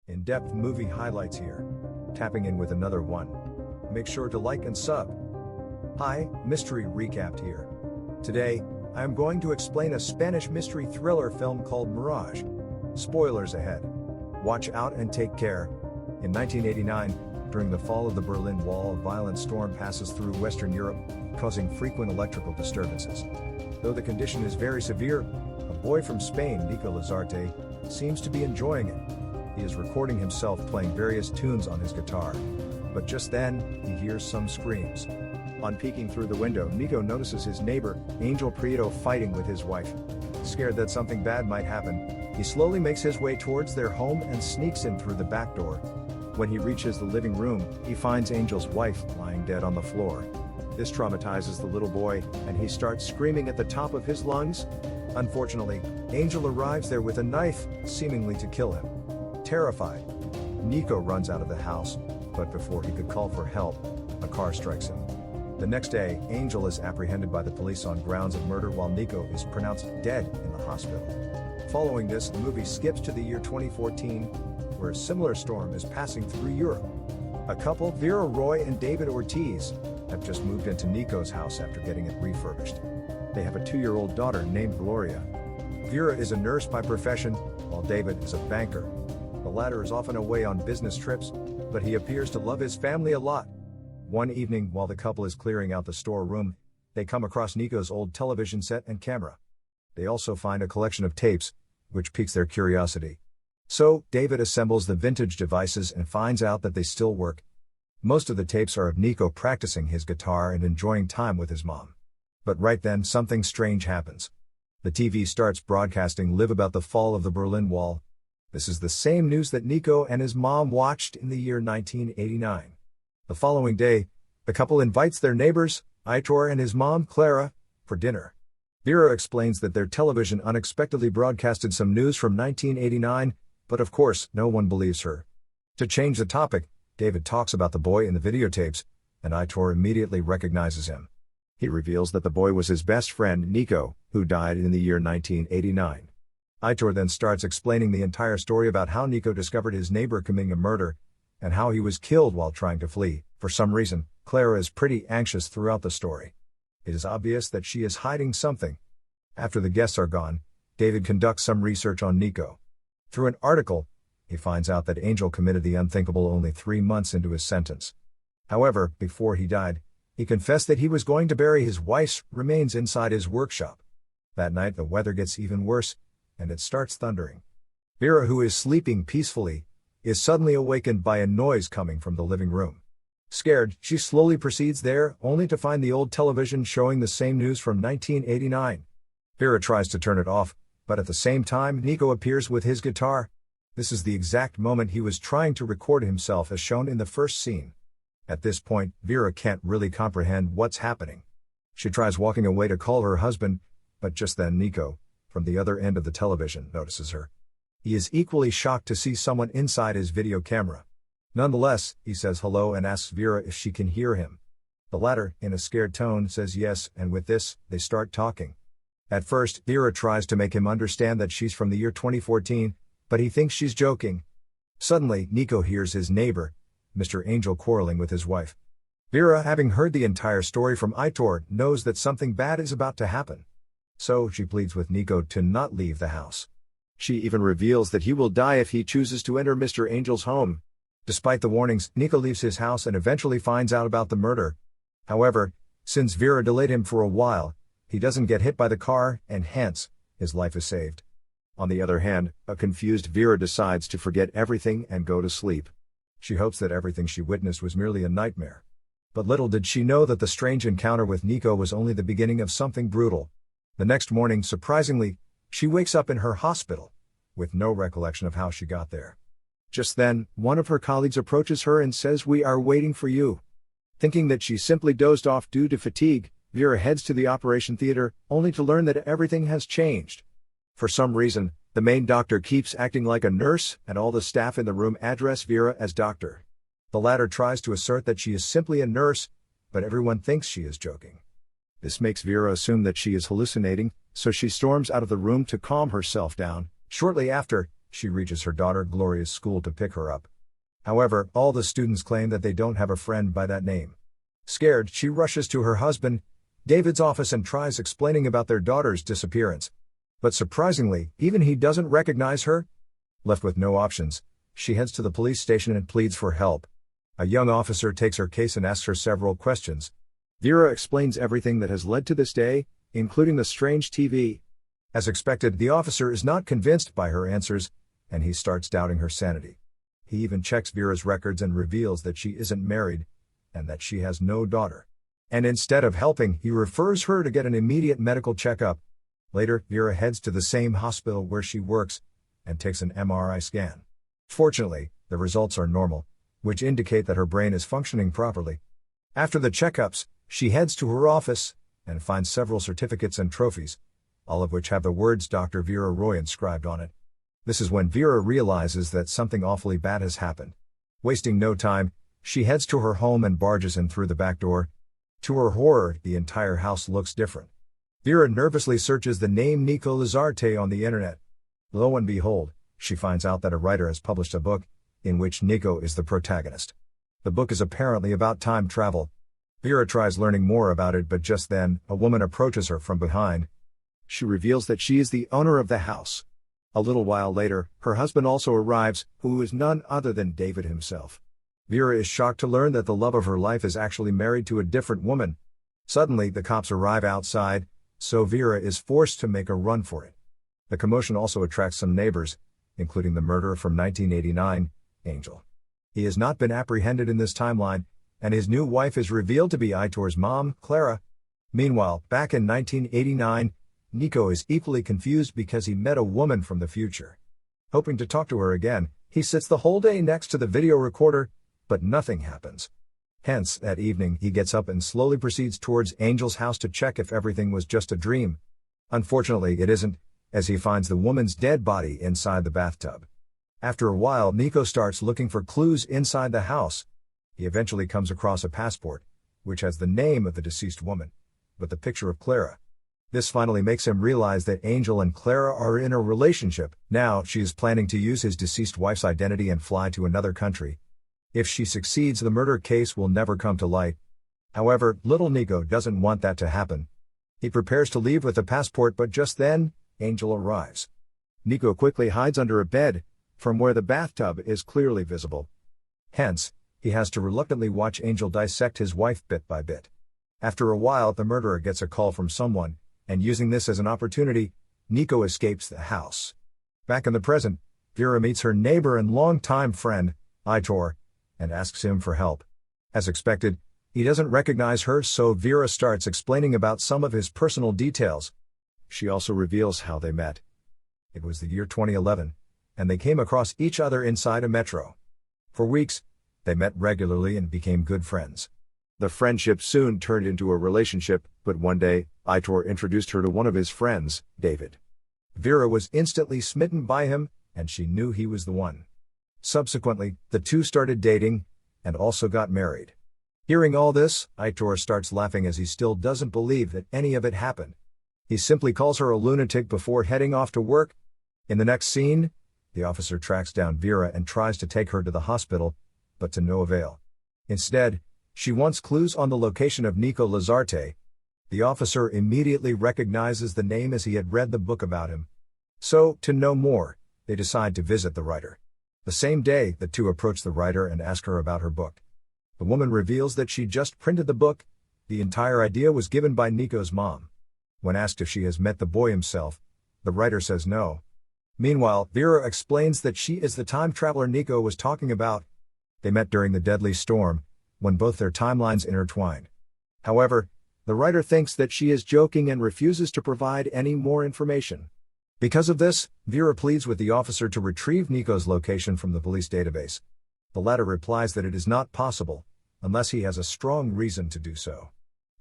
In-depth movie highlights here. Tapping in with another one. Make sure to like and sub. Hi, Mystery Recapped here. Today, I am going to explain a Spanish mystery thriller film called Mirage. Spoilers ahead. Watch out and take care. In 1989, during the fall of the Berlin Wall, a violent storm passes through Western Europe, causing frequent electrical disturbances. Though the condition is very severe, a boy from Spain, Nico Lazarte, seems to be enjoying it. He is recording himself playing various tunes on his guitar. But just then, he hears some screams. On peeking through the window, Nico notices his neighbor, Angel Prieto, fighting with his wife. Scared that something bad might happen, he slowly makes his way towards their home and sneaks in through the back door. When he reaches the living room, he finds Angel's wife lying dead on the floor. This traumatizes the little boy, and he starts screaming at the top of his lungs. Unfortunately, Angel arrives there with a knife, seemingly to kill him. Terrified, Nico runs out of the house, but before he could call for help, a car strikes him. The next day, Angel is apprehended by the police on grounds of murder while Nico is pronounced dead in the hospital. Following this, the movie skips to the year 2014, where a similar storm is passing through Europe. A couple, Vera Roy and David Ortiz, have just moved into Nico's house after getting it refurbished. They have a 2-year-old daughter named Gloria. Vera is a nurse by profession, while David is a banker. The latter is often away on business trips, but he appears to love his family a lot. One evening, while the couple is clearing out the storeroom, they come across Nico's old television set and camera. They also find a collection of tapes, which piques their curiosity. So, David assembles the vintage devices and finds out that they still work. Most of the tapes are of Nico practicing his guitar and enjoying time with his mom. But right then, something strange happens. The TV starts broadcasting live about the fall of the Berlin Wall. This is the same news that Nico and his mom watched in the year 1989. The following day, the couple invites their neighbors, Aitor and his mom, Clara, for dinner. Vera explains that their television unexpectedly broadcasted some news from 1989, but of course, no one believes her. To change the topic, David talks about the boy in the videotapes, and Aitor immediately recognizes him. He reveals that the boy was his best friend, Nico, who died in the year 1989. Aitor then starts explaining the entire story about how Nico discovered his neighbor committing a murder, and how he was killed while trying to flee. For some reason, Clara is pretty anxious throughout the story. It is obvious that she is hiding something. After the guests are gone, David conducts some research on Nico. Through an article, he finds out that Angel committed the unthinkable only 3 months into his sentence. However, before he died, he confessed that he was going to bury his wife's remains inside his workshop. That night the weather gets even worse, and it starts thundering. Vera, who is sleeping peacefully, is suddenly awakened by a noise coming from the living room. Scared, she slowly proceeds there, only to find the old television showing the same news from 1989. Vera tries to turn it off, but at the same time Nico appears with his guitar. This is the exact moment he was trying to record himself as shown in the first scene. At this point, Vera can't really comprehend what's happening. She tries walking away to call her husband, but just then Nico, from the other end of the television, notices her. He is equally shocked to see someone inside his video camera. Nonetheless, he says hello and asks Vera if she can hear him. The latter, in a scared tone, says yes, and with this, they start talking. At first, Vera tries to make him understand that she's from the year 2014, but he thinks she's joking. Suddenly, Nico hears his neighbor, Mr. Angel, quarreling with his wife. Vera, having heard the entire story from Aitor, knows that something bad is about to happen. So, she pleads with Nico to not leave the house. She even reveals that he will die if he chooses to enter Mr. Angel's home. Despite the warnings, Nico leaves his house and eventually finds out about the murder. However, since Vera delayed him for a while, he doesn't get hit by the car, and hence, his life is saved. On the other hand, a confused Vera decides to forget everything and go to sleep. She hopes that everything she witnessed was merely a nightmare. But little did she know that the strange encounter with Nico was only the beginning of something brutal. The next morning, surprisingly, she wakes up in her hospital, with no recollection of how she got there. Just then, one of her colleagues approaches her and says, "We are waiting for you." Thinking that she simply dozed off due to fatigue, Vera heads to the operation theater, only to learn that everything has changed. For some reason, the main doctor keeps acting like a nurse, and all the staff in the room address Vera as doctor. The latter tries to assert that she is simply a nurse, but everyone thinks she is joking. This makes Vera assume that she is hallucinating, so she storms out of the room to calm herself down. Shortly after, She reaches her daughter Gloria's school to pick her up. However, all the students claim that they don't have a friend by that name. Scared, she rushes to her husband, David's office and tries explaining about their daughter's disappearance. But surprisingly, even he doesn't recognize her. Left with no options, she heads to the police station and pleads for help. A young officer takes her case and asks her several questions. Vera explains everything that has led to this day, including the strange TV. As expected, the officer is not convinced by her answers, and he starts doubting her sanity. He even checks Vera's records and reveals that she isn't married, and that she has no daughter. And instead of helping, he refers her to get an immediate medical checkup. Later, Vera heads to the same hospital where she works, and takes an MRI scan. Fortunately, the results are normal, which indicate that her brain is functioning properly. After the checkups, she heads to her office, and finds several certificates and trophies, all of which have the words Dr. Vera Roy inscribed on it. This is when Vera realizes that something awfully bad has happened. Wasting no time, she heads to her home and barges in through the back door. To her horror, the entire house looks different. Vera nervously searches the name Nico Lazarte on the internet. Lo and behold, she finds out that a writer has published a book, in which Nico is the protagonist. The book is apparently about time travel. Vera tries learning more about it, but just then, a woman approaches her from behind. She reveals that she is the owner of the house. A little while later, her husband also arrives, who is none other than David himself. Vera is shocked to learn that the love of her life is actually married to a different woman. Suddenly, the cops arrive outside, so Vera is forced to make a run for it. The commotion also attracts some neighbors, including the murderer from 1989, Angel. He has not been apprehended in this timeline, and his new wife is revealed to be Aitor's mom, Clara. Meanwhile, back in 1989, Nico is equally confused because he met a woman from the future. Hoping to talk to her again, he sits the whole day next to the video recorder, but nothing happens. Hence, that evening he gets up and slowly proceeds towards Angel's house to check if everything was just a dream. Unfortunately, it isn't, as he finds the woman's dead body inside the bathtub. After a while, Nico starts looking for clues inside the house. He eventually comes across a passport, which has the name of the deceased woman, but the picture of Clara. This finally makes him realize that Angel and Clara are in a relationship. Now, she is planning to use his deceased wife's identity and fly to another country. If she succeeds, the murder case will never come to light. However, little Nico doesn't want that to happen. He prepares to leave with the passport, but just then, Angel arrives. Nico quickly hides under a bed, from where the bathtub is clearly visible. Hence, he has to reluctantly watch Angel dissect his wife bit by bit. After a while, the murderer gets a call from someone, and using this as an opportunity, Nico escapes the house. Back in the present, Vera meets her neighbor and longtime friend, Aitor, and asks him for help. As expected, he doesn't recognize her, so Vera starts explaining about some of his personal details. She also reveals how they met. It was the year 2011, and they came across each other inside a metro. For weeks, they met regularly and became good friends. The friendship soon turned into a relationship, but one day, Aitor introduced her to one of his friends, David. Vera was instantly smitten by him, and she knew he was the one. Subsequently, the two started dating, and also got married. Hearing all this, Aitor starts laughing as he still doesn't believe that any of it happened. He simply calls her a lunatic before heading off to work. In the next scene, the officer tracks down Vera and tries to take her to the hospital, but to no avail. Instead, she wants clues on the location of Nico Lazarte. The officer immediately recognizes the name as he had read the book about him. So, to know more, they decide to visit the writer. The same day, the two approach the writer and ask her about her book. The woman reveals that she just printed the book. The entire idea was given by Nico's mom. When asked if she has met the boy himself, the writer says no. Meanwhile, Vera explains that she is the time traveler Nico was talking about. They met during the deadly storm, when both their timelines intertwined. However, the writer thinks that she is joking and refuses to provide any more information. Because of this, Vera pleads with the officer to retrieve Nico's location from the police database. The latter replies that it is not possible, unless he has a strong reason to do so.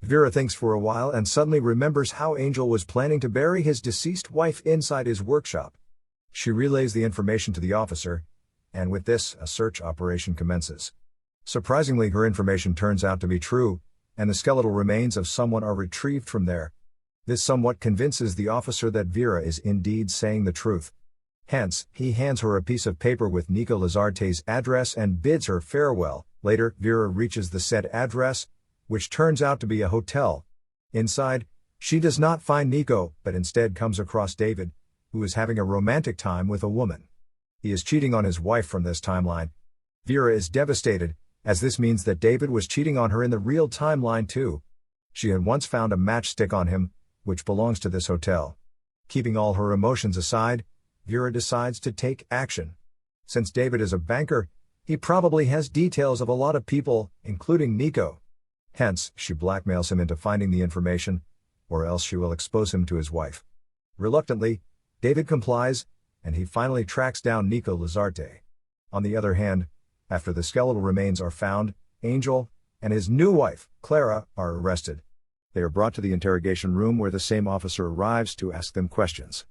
Vera thinks for a while and suddenly remembers how Angel was planning to bury his deceased wife inside his workshop. She relays the information to the officer, and with this, a search operation commences. Surprisingly, her information turns out to be true, and the skeletal remains of someone are retrieved from there. This somewhat convinces the officer that Vera is indeed saying the truth. Hence, he hands her a piece of paper with Nico Lazarte's address and bids her farewell. Later, Vera reaches the said address, which turns out to be a hotel. Inside, she does not find Nico, but instead comes across David, who is having a romantic time with a woman. He is cheating on his wife from this timeline. Vera is devastated, as this means that David was cheating on her in the real timeline too. She had once found a matchstick on him, which belongs to this hotel. Keeping all her emotions aside, Vera decides to take action. Since David is a banker, he probably has details of a lot of people, including Nico. Hence, she blackmails him into finding the information, or else she will expose him to his wife. Reluctantly, David complies, and he finally tracks down Nico Lazarte. On the other hand, after the skeletal remains are found, Angel and his new wife, Clara, are arrested. They are brought to the interrogation room where the same officer arrives to ask them questions.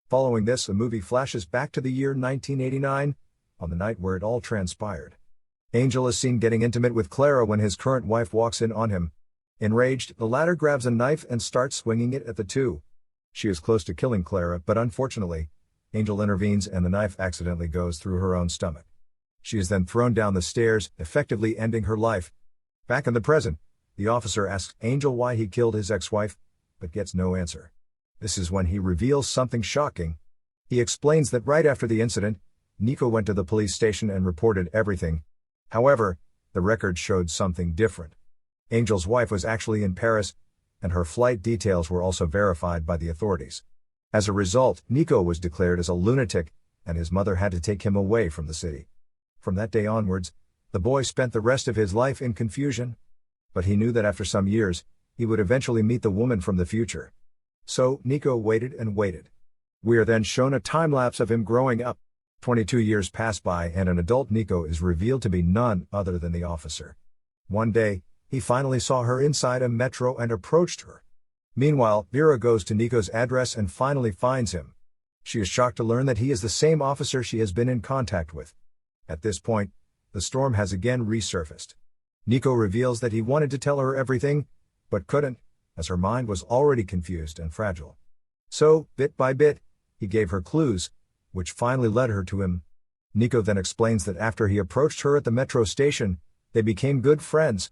Following this, the movie flashes back to the year 1989, on the night where it all transpired. Angel is seen getting intimate with Clara when his current wife walks in on him. Enraged, the latter grabs a knife and starts swinging it at the two. She is close to killing Clara, but unfortunately, Angel intervenes and the knife accidentally goes through her own stomach. She is then thrown down the stairs, effectively ending her life. Back in the present, the officer asks Angel why he killed his ex-wife, but gets no answer. This is when he reveals something shocking. He explains that right after the incident, Nico went to the police station and reported everything. However, the record showed something different. Angel's wife was actually in Paris, and her flight details were also verified by the authorities. As a result, Nico was declared as a lunatic, and his mother had to take him away from the city. From that day onwards, the boy spent the rest of his life in confusion. But he knew that after some years, he would eventually meet the woman from the future. So, Nico waited and waited. We are then shown a time-lapse of him growing up. 22 years pass by and an adult Nico is revealed to be none other than the officer. One day, he finally saw her inside a metro and approached her. Meanwhile, Vera goes to Nico's address and finally finds him. She is shocked to learn that he is the same officer she has been in contact with. At this point, the storm has again resurfaced. Nico reveals that he wanted to tell her everything, but couldn't, as her mind was already confused and fragile. So, bit by bit, he gave her clues, which finally led her to him. Nico then explains that after he approached her at the metro station, they became good friends.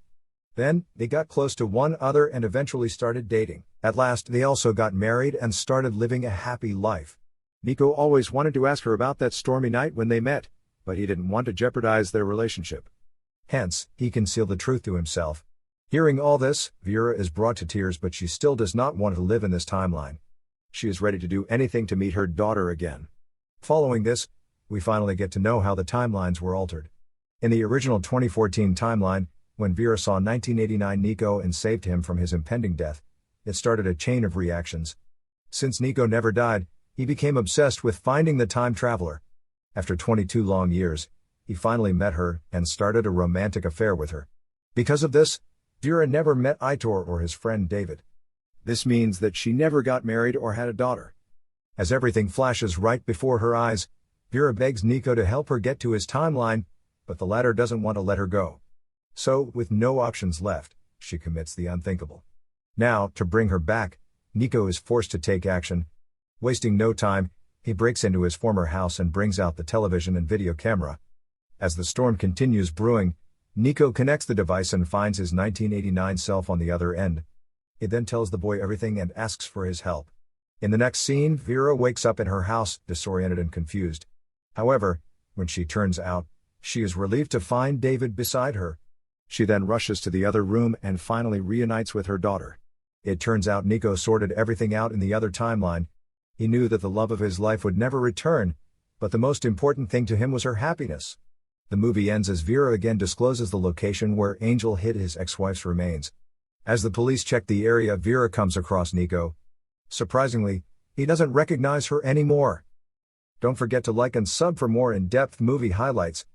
Then, they got close to one another and eventually started dating. At last, they also got married and started living a happy life. Nico always wanted to ask her about that stormy night when they met, but he didn't want to jeopardize their relationship. Hence, he concealed the truth to himself. Hearing all this, Vera is brought to tears, but she still does not want to live in this timeline. She is ready to do anything to meet her daughter again. Following this, we finally get to know how the timelines were altered. In the original 2014 timeline, when Vera saw 1989 Nico and saved him from his impending death, it started a chain of reactions. Since Nico never died, he became obsessed with finding the time traveler. After 22 long years, he finally met her and started a romantic affair with her. Because of this, Vera never met Aitor or his friend David. This means that she never got married or had a daughter. As everything flashes right before her eyes, Vera begs Nico to help her get to his timeline, but the latter doesn't want to let her go. So, with no options left, she commits the unthinkable. Now, to bring her back, Nico is forced to take action. Wasting no time, he breaks into his former house and brings out the television and video camera. As the storm continues brewing, Nico connects the device and finds his 1989 self on the other end. He then tells the boy everything and asks for his help. In the next scene, Vera wakes up in her house, disoriented and confused. However, when she turns out, she is relieved to find David beside her. She then rushes to the other room and finally reunites with her daughter. It turns out Nico sorted everything out in the other timeline. He knew that the love of his life would never return, but the most important thing to him was her happiness. The movie ends as Vera again discloses the location where Angel hid his ex-wife's remains. As the police check the area, Vera comes across Nico. Surprisingly, he doesn't recognize her anymore. Don't forget to like and sub for more in-depth movie highlights.